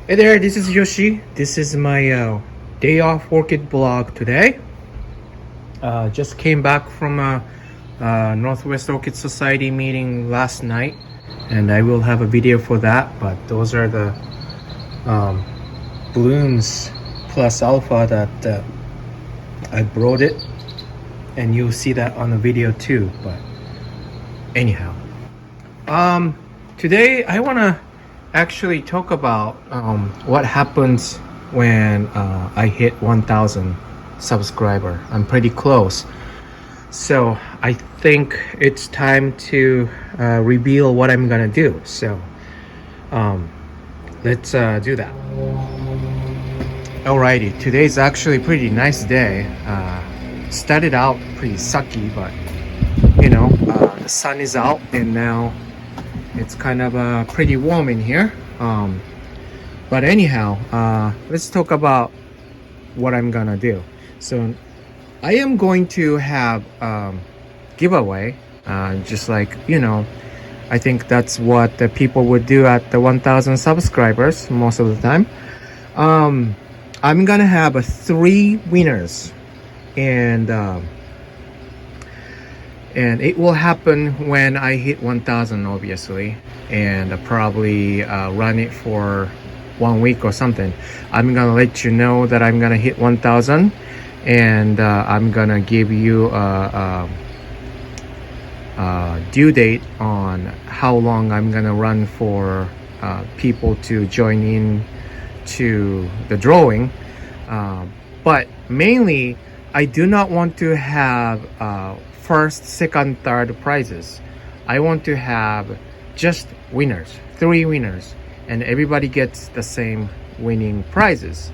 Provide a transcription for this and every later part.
Hey there, this is Yoshi. This is my day off orchid blog today. Just came back from a Northwest Orchid Society meeting last night, and I will have a video for that. But those are the blooms plus alpha that I brought it, and you'll see that on the video too. But anyhow, today I want to actually talk about what happens when I hit 1,000 subscriber. I'm pretty close, so I think it's time to reveal what I'm gonna do. So let's do that. Alrighty, today's actually a pretty nice day. Started out pretty sucky, but the sun is out and now it's kind of pretty warm in here. But anyhow, let's talk about what I'm gonna do. So I am going to have giveaway, just like I think that's what the people would do at the 1,000 subscribers most of the time. I'm gonna have 3 winners, and it will happen when I hit 1,000, obviously, and probably run it for 1 week or something. I'm gonna let you know that I'm gonna hit 1,000, and I'm gonna give you a due date on how long I'm gonna run for people to join in to the drawing. But mainly, I do not want to have first, second, third prizes. I want to have just winners, 3 winners, and everybody gets the same winning prizes,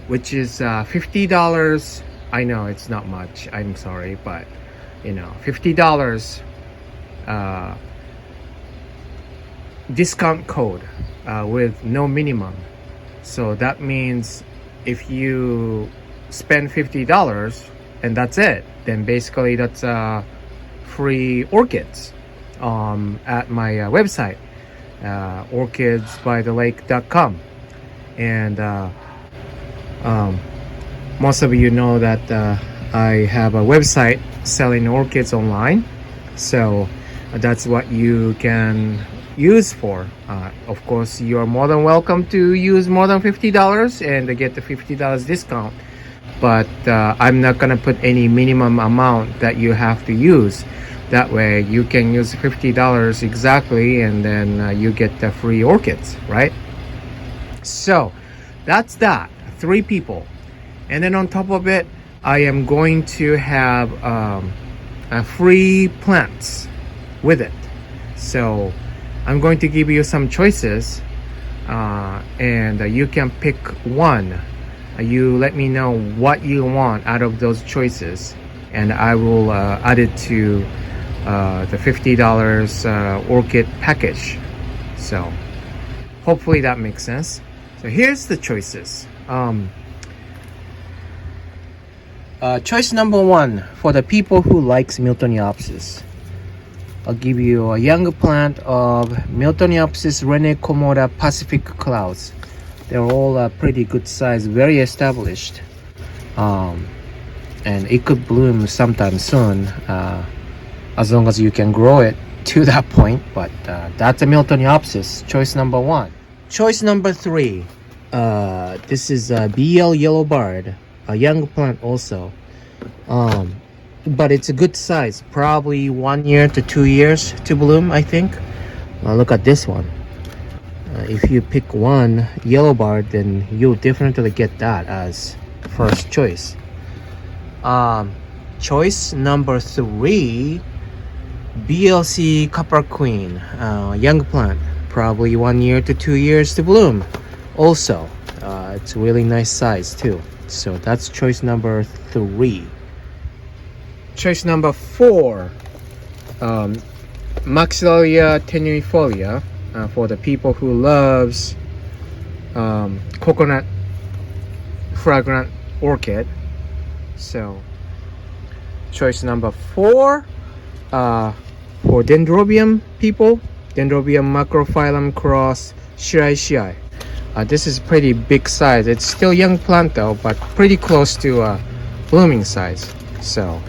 which is $50. I know it's not much, I'm sorry, but $50 discount code with no minimum. So that means if you spend $50 and that's it, then basically that's free orchids at my website, orchidsbythelake.com. And most of you know that I have a website selling orchids online, so that's what you can use for. Of course, you are more than welcome to use more than $50 and get the $50 discount, but I'm not gonna put any minimum amount that you have to use. That way you can use $50 exactly, and then you get the free orchids, right? So that's that, 3 people. And then on top of it, I am going to have free plants with it. So I'm going to give you some choices, and you can pick one. You let me know what you want out of those choices, and I will add it to the $50 orchid package. So hopefully that makes sense. So here's the choices. Choice number 1 for the people who likes Miltoniopsis. I'll give you a young plant of Miltoniopsis Rene Komoda Pacific Clouds. They're all pretty good size, very established, and it could bloom sometime soon, as long as you can grow it to that point. But that's a Miltoniopsis, choice number 1. Choice number 3, this is a BL Yellow Bird, a young plant also, but it's a good size, probably 1 year to 2 years to bloom, I think. Look at this one. If you pick one yellow bird, then you'll definitely get that as first choice. Choice number 3, BLC Copper Queen, young plant, probably 1 year to 2 years to bloom. Also, it's a really nice size too. So that's choice number 3. Choice number 4, Maxillaria tenuifolia, for the people who loves coconut fragrant orchid. So choice number 4, for dendrobium people, Dendrobium macrophyllum cross Shirai. This is pretty big size. It's still young plant though, but pretty close to blooming size. So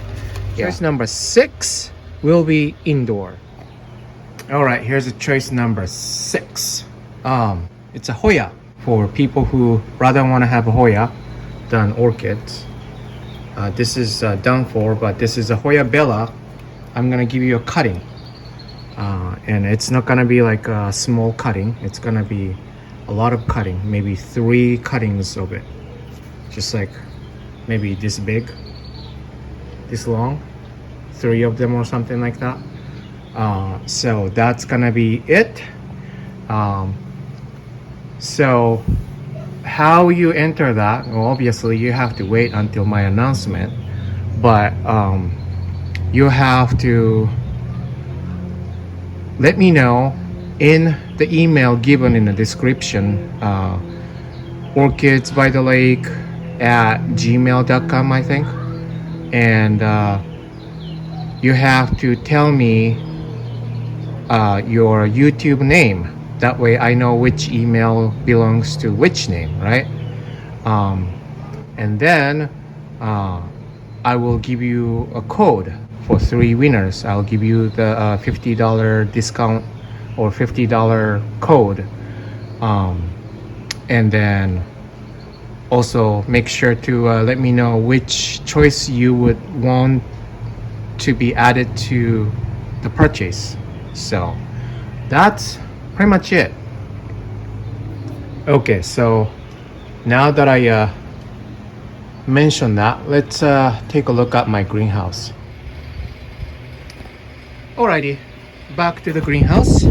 yeah. Choice number 6 will be indoor. All right, here's a choice number 6. It's a Hoya for people who rather want to have a Hoya than orchids. This is done for, but this is a Hoya Bella. I'm gonna give you a cutting, and it's not gonna be like a small cutting. It's gonna be a lot of cutting, maybe 3 cuttings of it, just like maybe this big, this long, 3 of them or something like that. So that's gonna be it. So how you enter that, well, obviously you have to wait until my announcement, but you have to let me know in the email given in the description, orchids by the lake at gmail.com, I think. And you have to tell me your YouTube name. That way I know which email belongs to which name, right? And then I will give you a code for 3 winners. I'll give you the $50 discount or $50 code. And then also make sure to let me know which choice you would want to be added to the purchase. So that's pretty much it. Okay, so now that I mentioned that, let's take a look at my greenhouse. Alrighty, back to the greenhouse.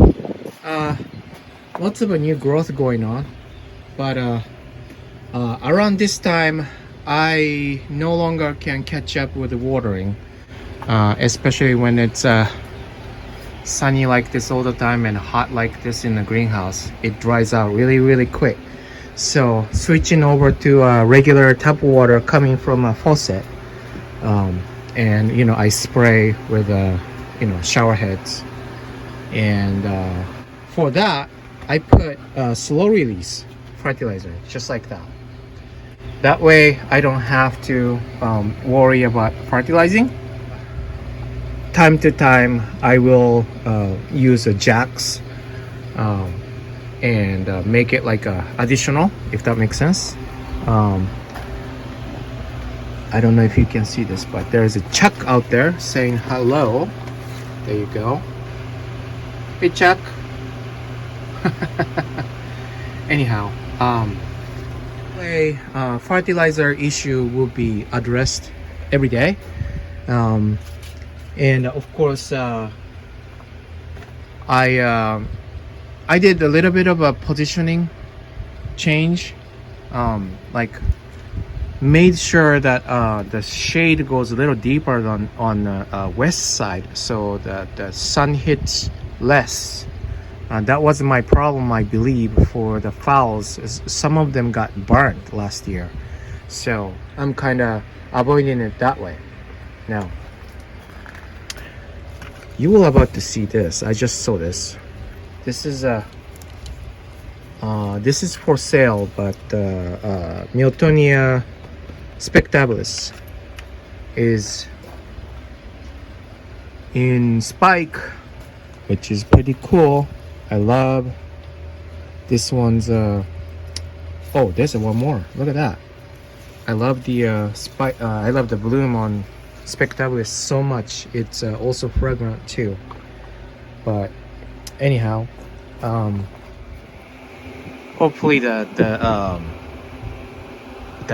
Lots of a new growth going on, but around this time I no longer can catch up with the watering, especially when it's sunny like this all the time and hot like this in the greenhouse. It dries out really quick. So switching over to regular tap water coming from a faucet, and you know, I spray with shower heads, and for that I put slow release fertilizer, just like that. That way I don't have to worry about fertilizing. Time to time I will use a Jax and make it like a additional, if that makes sense. I don't know if you can see this, but there's a Chuck out there saying hello. There you go. Hey Chuck. Anyhow, fertilizer issue will be addressed every day, and of course I did a little bit of a positioning change, like made sure that the shade goes a little deeper on the west side, so that the sun hits less. That was my problem, I believe, for the fowls. Some of them got burnt last year, so I'm kind of avoiding it that way. Now you will about to see this. I just saw this. This is for sale, but Miltonia spectabilis is in spike, which is pretty cool. I love this one's oh, there's one more. Look at that. I love the spike. I love the bloom on spectabilis so much. It's also fragrant too. But anyhow, hopefully the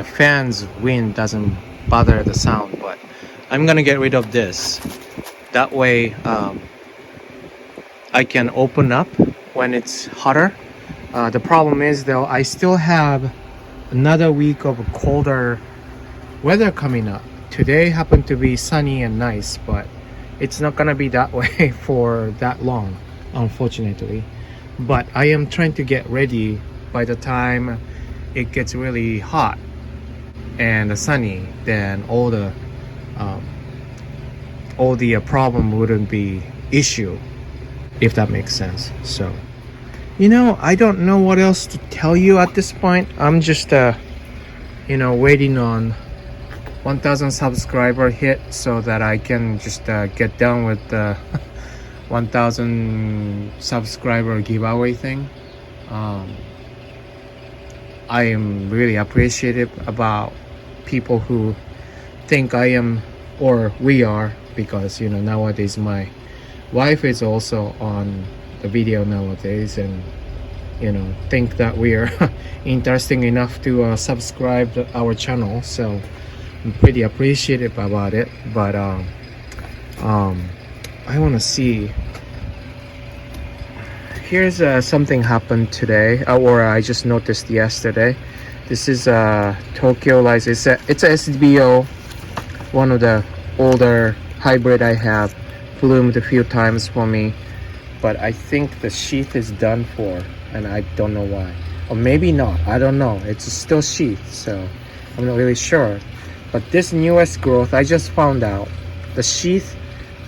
fans wind doesn't bother the sound, but I'm gonna get rid of this. That way I can open up when it's hotter. The problem is though, I still have another week of colder weather coming up. Today happened to be sunny and nice, but it's not gonna be that way for that long, unfortunately. But I am trying to get ready by the time it gets really hot and sunny. Then all the problem wouldn't be issue, if that makes sense. So You know, I don't know what else to tell you at this point. I'm just waiting on 1000 subscriber hit so that I can just get done with the 1000 subscriber giveaway thing. I am really appreciative about people who think I am, or we are, because nowadays my wife is also on the video nowadays, and think that we are interesting enough to subscribe to our channel. So I'm pretty appreciative about it. But I want to see. Here's something happened today, or I just noticed yesterday. This is Tokyo Lights. It's a SBO, one of the older hybrid I have. Bloomed a few times for me, but I think the sheath is done for, and I don't know why. Or maybe not, I don't know. It's still sheath, so I'm not really sure. But this newest growth, I just found out the sheath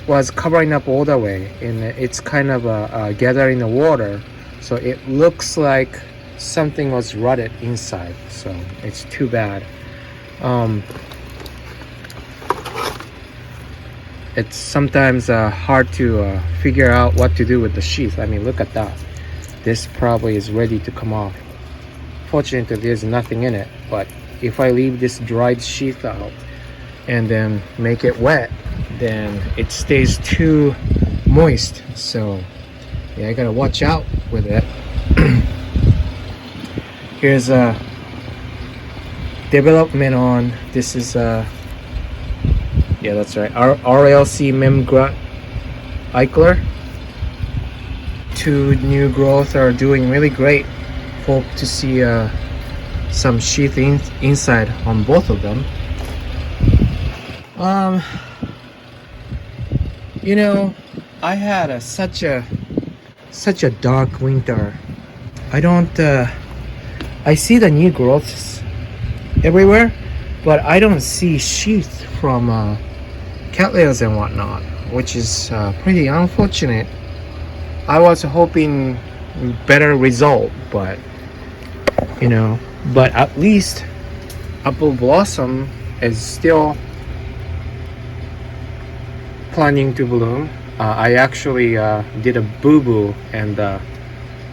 was covering up all the way, and it's kind of gathering the water, so it looks like something was rotted inside, so it's too bad. It's sometimes hard to figure out what to do with the sheath. I mean, look at that. This probably is ready to come off. Fortunately, there's nothing in it, but if I leave this dried sheath out and then make it wet, then it stays too moist. So yeah, I gotta watch out with it. Here's a development on this. Is yeah, that's right, RLC Memgrat Eichler. Two new growth are doing really great. Hope to see some sheath inside on both of them. I had such a dark winter. I see the new growths everywhere, but I don't see sheath from cattleys and whatnot, which is pretty unfortunate. I was hoping better result, but at least Apple Blossom is still planning to bloom. I actually did a boo-boo, and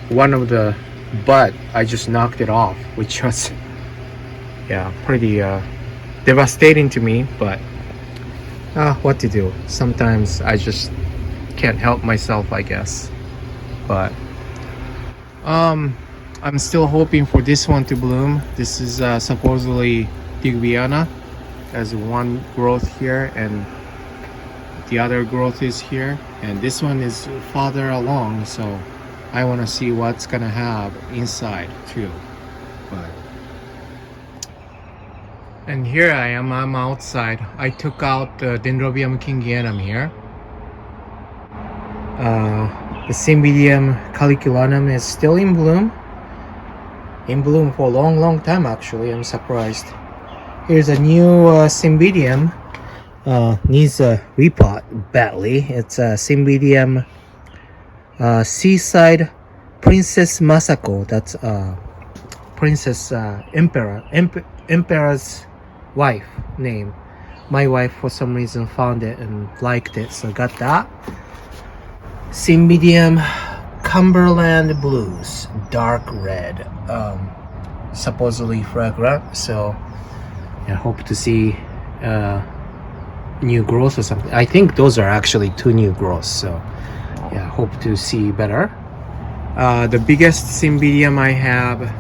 one of the bud, I just knocked it off, which was pretty devastating to me, but what to do? Sometimes I just can't help myself, I guess. But I'm still hoping for this one to bloom. This is supposedly Digviana. There's one growth here, and the other growth is here, and this one is farther along, so I want to see what's gonna have inside too. And here I am, I'm outside. I took out the Dendrobium kingianum here. The Cymbidium caliculanum is still in bloom. In bloom for a long time, actually. I'm surprised. Here's a new Cymbidium. Needs a repot badly. It's a Cymbidium Seaside Princess Masako. That's Princess Emperor's wife name. My wife for some reason found it and liked it, so got that. Cymbidium Cumberland Blues, dark red, supposedly fragrant. So I hope to see new growth or something. I think those are actually two new growths, so yeah, hope to see better. The biggest Cymbidium I have,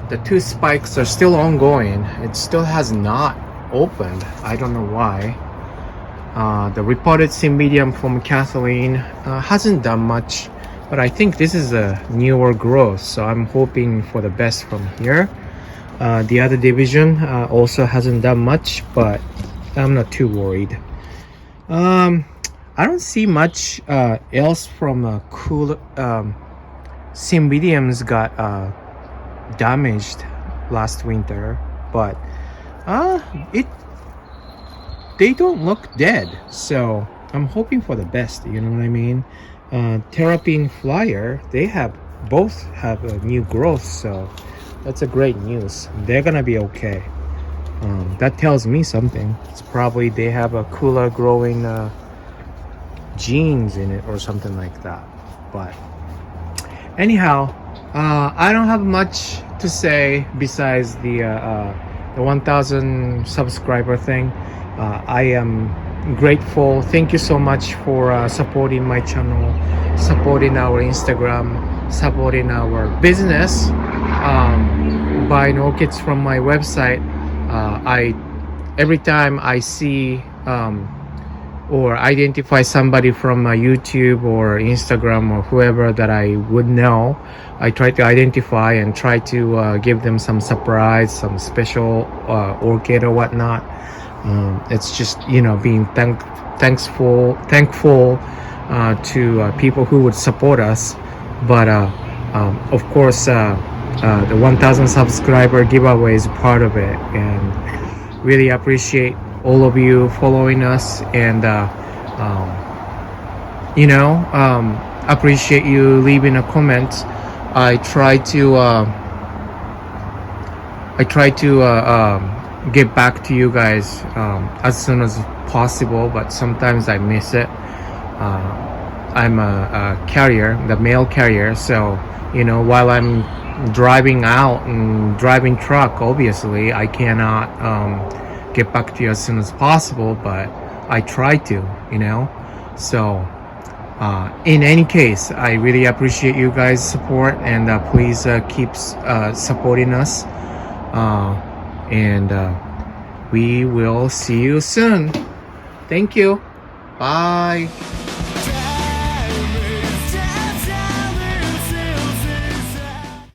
the two spikes are still ongoing. It still has not opened. I don't know why. The reported Cymbidium from Kathleen hasn't done much, but I think this is a newer growth, so I'm hoping for the best from here. The other division also hasn't done much, but I'm not too worried. I don't see much else from cool Cymbidiums got damaged last winter, but they don't look dead, so I'm hoping for the best, you know what I mean. Terrapin Flyer, they have both have a new growth, so that's a great news. They're gonna be okay. That tells me something. It's probably they have a cooler growing genes in it or something like that. But anyhow, I don't have much to say besides the 1,000 subscriber thing. I am grateful. Thank you so much for supporting my channel, supporting our Instagram, supporting our business, buying orchids from my website. I every time I see or identify somebody from YouTube or Instagram or whoever that I would know, I try to identify and try to give them some surprise, some special orchid or whatnot. It's just, you know, being thankful to people who would support us. But of course, the 1,000 subscriber giveaway is part of it, and really appreciate all of you following us, and appreciate you leaving a comment. I try to get back to you guys as soon as possible, but sometimes I miss it. I'm a carrier, the mail carrier, so you know, while I'm driving out and driving truck, obviously I cannot get back to you as soon as possible, but I try to, you know. So in any case, I really appreciate you guys' support, and please keep supporting us, and we will see you soon. Thank you. Bye.